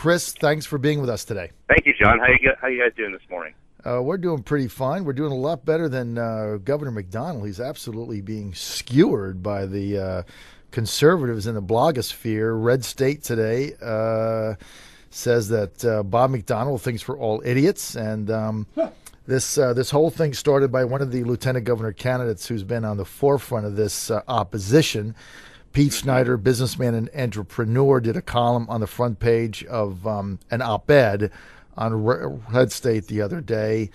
Kris, thanks for being with us today. Thank you, John. How you guys doing this morning? We're doing pretty fine. We're doing a lot better than Governor McDonnell. He's absolutely being skewered by the conservatives in the blogosphere. Red State today says that Bob McDonnell thinks we're all idiots, and this whole thing started by one of the lieutenant governor candidates who's been on the forefront of this opposition. Pete Snyder, businessman and entrepreneur, did a column on the front page of an op-ed on Red State the other day,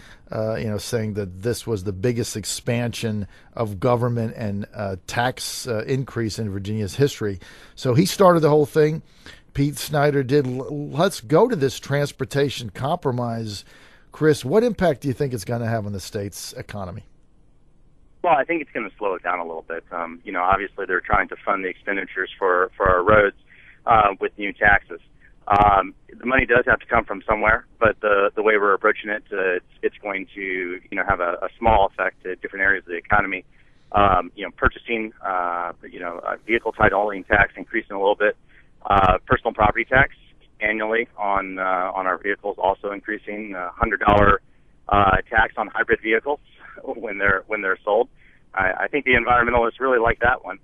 saying that this was the biggest expansion of government and tax increase in Virginia's history. So he started the whole thing. Pete Snyder did. Let's go to this transportation compromise. Kris, what impact do you think it's going to have on the state's economy? Well, I think it's going to slow it down a little bit. Obviously they're trying to fund the expenditures for our roads with new taxes. The money does have to come from somewhere, but the way we're approaching it, it's going to have a small effect to different areas of the economy. Purchasing, vehicle titling tax increasing a little bit, personal property tax annually on our vehicles also increasing, $100 tax on hybrid vehicles when they're sold. I think the environmentalists really like that one.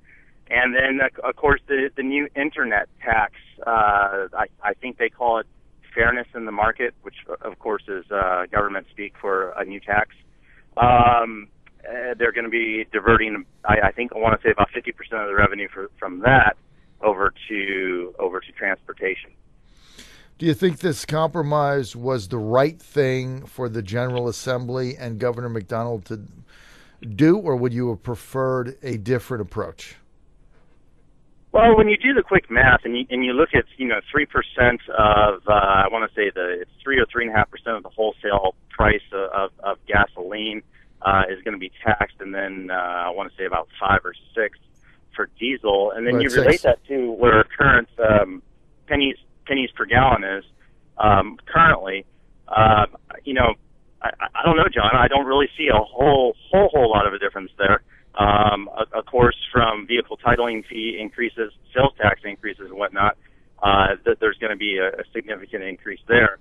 And then, of course, the new internet tax, I think they call it fairness in the market, which, of course, is government speak for a new tax. They're going to be diverting, I want to say about 50% of the revenue from that over to transportation. Do you think this compromise was the right thing for the General Assembly and Governor McDonnell to do, or would you have preferred a different approach? Well, when you do the quick math and you look at 3% of I want to say it's 3 or 3.5% of the wholesale price of gasoline is going to be taxed, and then I want to say about 5 or 6 for diesel, and then you relate that to where current pennies per gallon is currently. I don't know, John. I don't really see a whole lot of a difference there. Of course, from vehicle titling fee increases, sales tax increases, and whatnot, that there's going to be a significant increase there.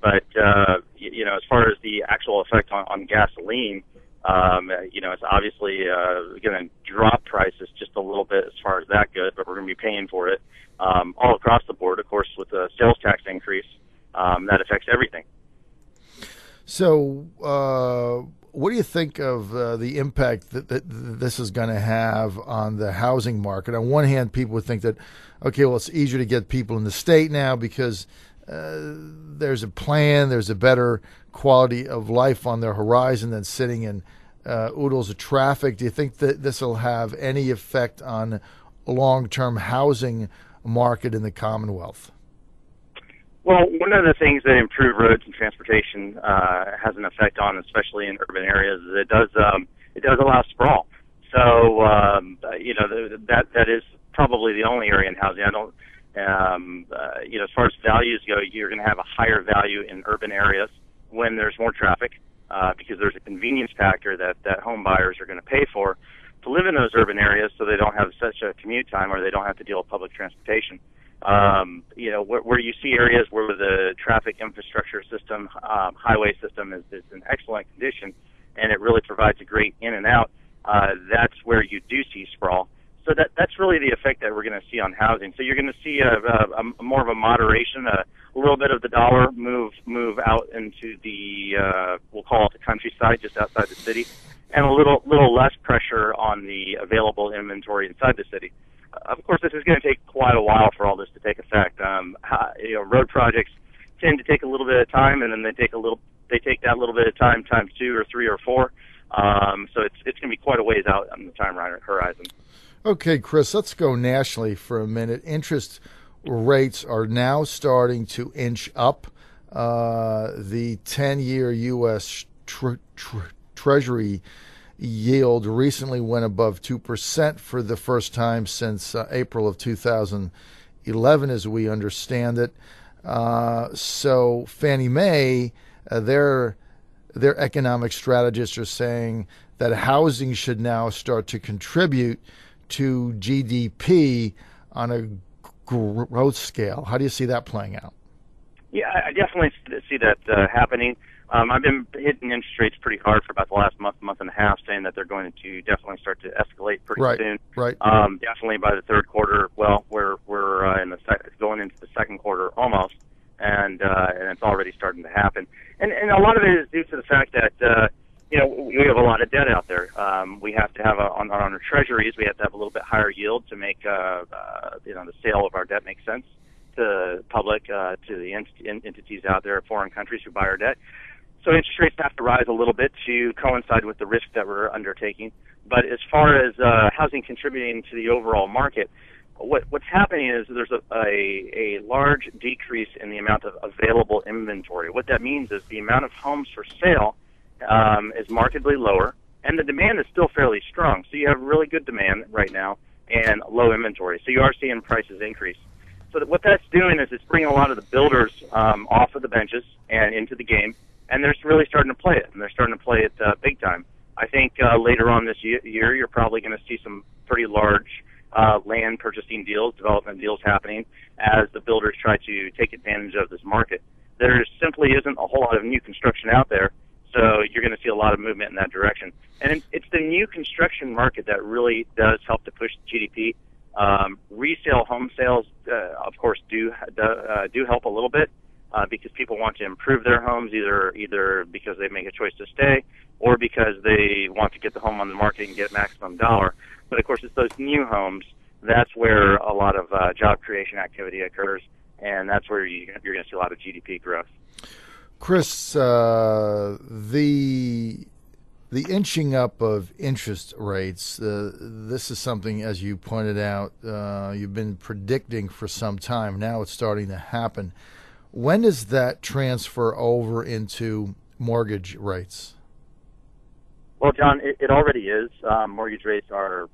But as far as the actual effect on gasoline, it's obviously going to drop prices just a little bit as far as that goes, but we're going to be paying for it all across the board. Of course, with the sales tax increase, that affects everything. So, what do you think of the impact that this is going to have on the housing market? On one hand, people would think that, okay, well, it's easier to get people in the state now because there's a plan, there's a better quality of life on their horizon than sitting in oodles of traffic. Do you think that this will have any effect on long-term housing market in the Commonwealth? Well, one of the things that improved roads and transportation has an effect on, especially in urban areas, is it does allow sprawl. So that is probably the only area in housing. I don't as far as values go, you're going to have a higher value in urban areas when there's more traffic because there's a convenience factor that home buyers are going to pay for to live in those urban areas, so they don't have such a commute time or they don't have to deal with public transportation. Where you see areas where the traffic infrastructure system, highway system is in excellent condition, and it really provides a great in and out, that's where you do see sprawl. So that's really the effect that we're going to see on housing. So you're going to see a more of a moderation, a little bit of the dollar move out into the we'll call it the countryside, just outside the city, and a little less pressure on the available inventory inside the city. Of course, this is going to take quite a while for all this to take effect. Road projects tend to take a little bit of time, and then they take that little bit of time times 2 or 3 or 4. So it's going to be quite a ways out on the time horizon. Okay, Kris, let's go nationally for a minute. Interest rates are now starting to inch up. The 10-year U.S. Treasury yield recently went above 2% for the first time since April of 2011, as we understand it. So Fannie Mae, their economic strategists are saying that housing should now start to contribute to GDP on a growth scale. How do you see that playing out? Yeah, I definitely see that happening. I've been hitting interest rates pretty hard for about the last month and a half, saying that they're going to definitely start to escalate pretty soon. Right. Definitely by the third quarter. Well, we're going into the second quarter almost, and it's already starting to happen. And a lot of it is due to the fact that we have a lot of debt out there. We have to have on our treasuries. We have to have a little bit higher yield to make the sale of our debt make sense to public, to the entities out there, foreign countries who buy our debt. So interest rates have to rise a little bit to coincide with the risk that we're undertaking. But as far as housing contributing to the overall market, what's happening is there's a large decrease in the amount of available inventory. What that means is the amount of homes for sale is markedly lower, and the demand is still fairly strong. So you have really good demand right now and low inventory. So you are seeing prices increase. So what that's doing is it's bringing a lot of the builders off of the benches and into the game, and they're really starting to play it, and they're starting to play it big time. I think later on this year, you're probably going to see some pretty large land purchasing deals, development deals happening as the builders try to take advantage of this market. There simply isn't a whole lot of new construction out there, so you're going to see a lot of movement in that direction. And it's the new construction market that really does help to push GDP. Resale home sales, of course, do help a little bit because people want to improve their homes, either because they make a choice to stay or because they want to get the home on the market and get maximum dollar. But of course, it's those new homes. That's where a lot of job creation activity occurs, and that's where you're going to see a lot of GDP growth. Kris, the inching up of interest rates, this is something, as you pointed out, you've been predicting for some time. Now it's starting to happen. When does that transfer over into mortgage rates? Well, John, it already is. Mortgage rates are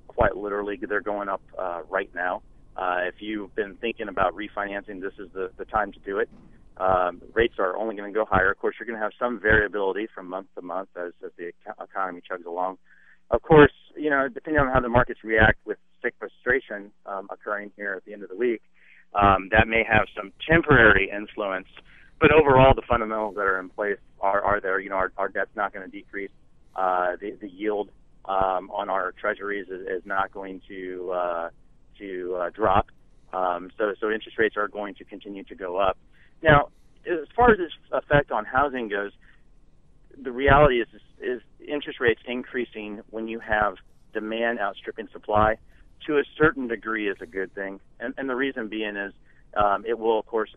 quite literally, they're going up right now. If you've been thinking about refinancing, this is the time to do it. Rates are only going to go higher. Of course, you're going to have some variability from month to month as the economy chugs along. Of course, depending on how the markets react with sequestration occurring here at the end of the week, that may have some temporary influence. But overall, the fundamentals that are in place are there. Our debt's not going to decrease. The yield on our treasuries is not going to drop. So interest rates are going to continue to go up. Now, as far as its effect on housing goes, the reality is interest rates increasing when you have demand outstripping supply to a certain degree is a good thing. And the reason being is it will, of course,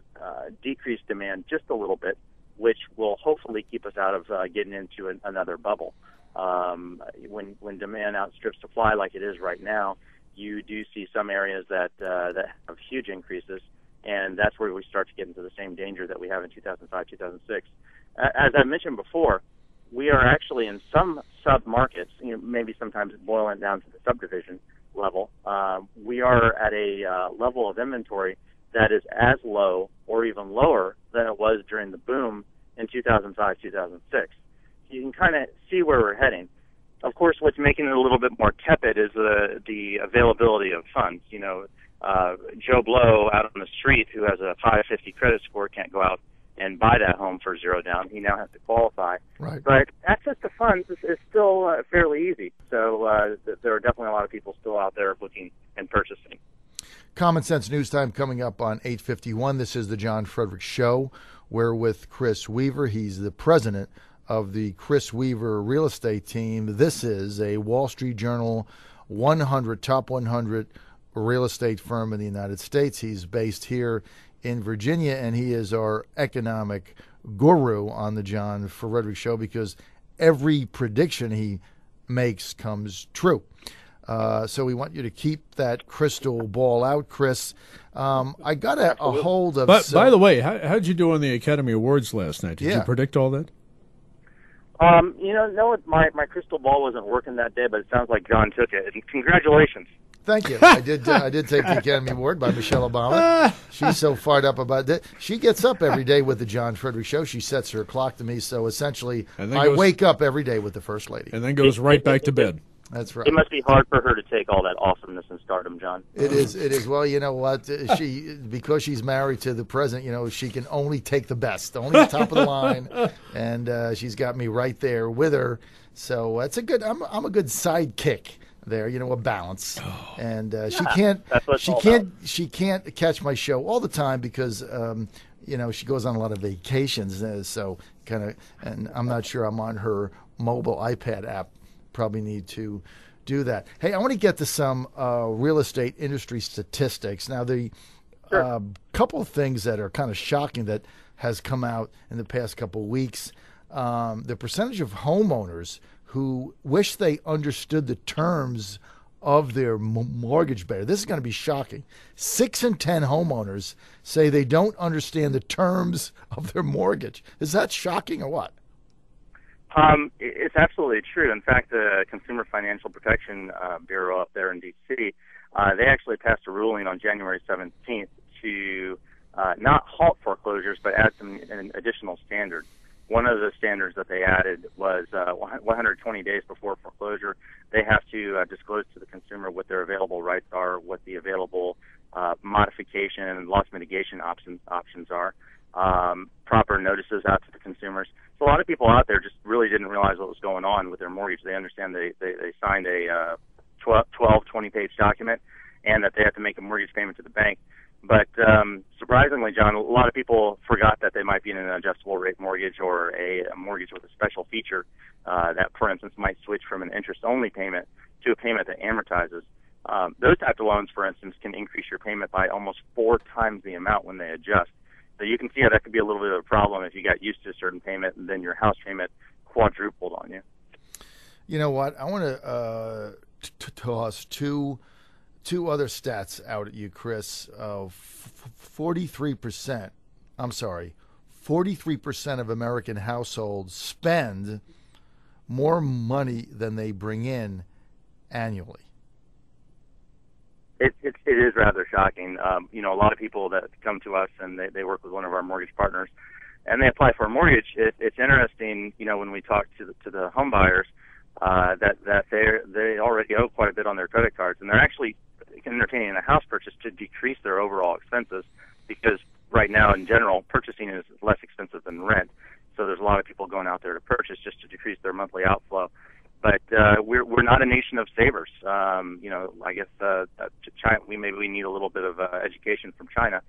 decrease demand just a little bit, which will hopefully keep us out of getting into another bubble. When demand outstrips supply like it is right now, you do see some areas that have huge increases, and that's where we start to get into the same danger that we have in 2005, 2006. As I mentioned before, we are actually in some sub-markets, maybe sometimes boiling down to the subdivision level, we are at a level of inventory that is as low or even lower than it was during the boom in 2005, 2006. You can kind of see where we're heading. Of course, what's making it a little bit more tepid is the availability of funds. Joe Blow out on the street who has a 550 credit score can't go out and buy that home for zero down. He now has to qualify. Right. But access to funds is still fairly easy. So there are definitely a lot of people still out there looking and purchasing. Common Sense News Time coming up on 8:51. This is the John Frederick Show. We're with Kris Weaver. He's the president of the Kris Weaver Real Estate Team. This is a Wall Street Journal top 100 real estate firm in the United States. He's based here in Virginia, and he is our economic guru on the John Frederick Show because every prediction he makes comes true. So we want you to keep that crystal ball out, Kris. I got a hold of... But by the way, how did you do on the Academy Awards last night? Did you predict all that? No, my crystal ball wasn't working that day, but it sounds like John took it. And congratulations. Thank you. I did take the Academy Award by Michelle Obama. She's so fired up about that. She gets up every day with the John Frederick Show. She sets her clock to me, so essentially I wake up every day with the First Lady. And then goes right back to bed. That's right. It must be hard for her to take all that awesomeness and stardom, John. It is. It is. Well, you know what? Because she's married to the president, she can only take the best, only the top of the line, and she's got me right there with her. So that's a good. I'm a good sidekick there. A balance, and she can't catch my show all the time because she goes on a lot of vacations. So and I'm not sure I'm on her mobile iPad app. Probably need to do that. Hey, I want to get to some real estate industry statistics. Now, the couple of things that are kind of shocking that has come out in the past couple of weeks, the percentage of homeowners who wish they understood the terms of their mortgage better. This is going to be shocking. 6 in 10 homeowners say they don't understand the terms of their mortgage. Is that shocking or what? It's absolutely true. In fact, the Consumer Financial Protection Bureau up there in D.C., they actually passed a ruling on January 17th to not halt foreclosures, but add some additional standards. One of the standards that they added was 120 days before foreclosure, they have to disclose to the consumer what their available rights are, what the available modification and loss mitigation options are, proper notices out to the consumers. So a lot of people out there just really didn't realize what was going on with their mortgage. They understand they signed a 20-page document and that they have to make a mortgage payment to the bank. But surprisingly, John, a lot of people forgot that they might be in an adjustable rate mortgage or a mortgage with a special feature that, for instance, might switch from an interest-only payment to a payment that amortizes. Those types of loans, for instance, can increase your payment by almost 4 times the amount when they adjust. So you can see how that could be a little bit of a problem if you got used to a certain payment and then your house payment quadrupled on you. You know what? I want to toss two other stats out at you, Kris. 43%. I'm sorry. 43% of American households spend more money than they bring in annually. It is rather shocking. A lot of people that come to us and they work with one of our mortgage partners, and they apply for a mortgage. It's interesting, when we talk to the home buyers, that they already owe quite a bit on their credit cards, and they're actually entertaining a house purchase to decrease their overall expenses because right now, in general, purchasing is less expensive than rent. So there's a lot of people going out there to purchase just to decrease their monthly outflow. But we're not a nation of savers. I guess China, we need a little bit of education from China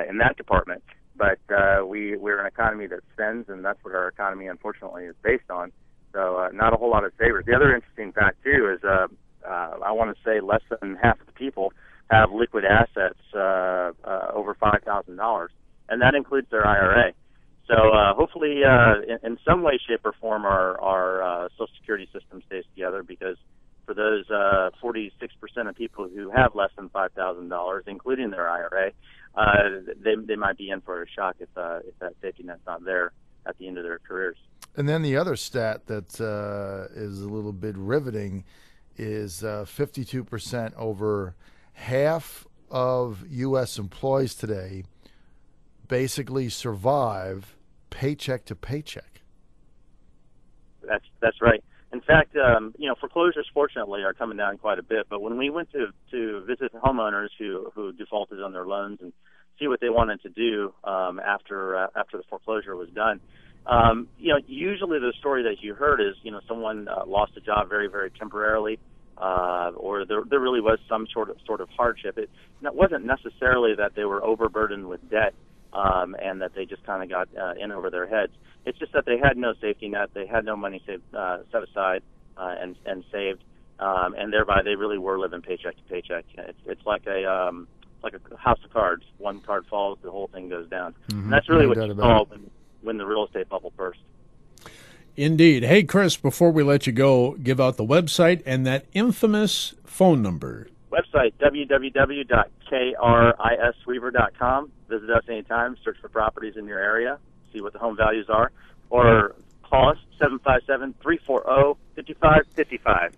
in that department. But we're an economy that spends, and that's what our economy, unfortunately, is based on. So not a whole lot of savers. The other interesting fact, too, is I want to say less than half of the people have liquid assets over $5,000, and that includes their IRA. So hopefully, in some way, shape, or form, our Social Security system stays together, because for those 46% of people who have less than $5,000, including their IRA, they might be in for a shock if that safety net's not there at the end of their careers. And then the other stat that is a little bit riveting is 52%, over half of U.S. employees today basically survive paycheck to paycheck. That's right. In fact, foreclosures fortunately are coming down quite a bit. But when we went to visit homeowners who defaulted on their loans and see what they wanted to do after the foreclosure was done, usually the story that you heard is someone lost a job very, very temporarily, or there really was some sort of hardship. It wasn't necessarily that they were overburdened with debt. And that they just kind of got in over their heads. It's just that they had no safety net, they had no money set aside and saved, and thereby they really were living paycheck to paycheck. It's like a house of cards. One card falls, the whole thing goes down. Mm-hmm. And that's really what you saw when the real estate bubble burst. Indeed. Hey, Kris, before we let you go, give out the website and that infamous phone number. Website, www.krisweaver.com. Visit us anytime. Search for properties in your area. See what the home values are. Or call us, 757-340-5555.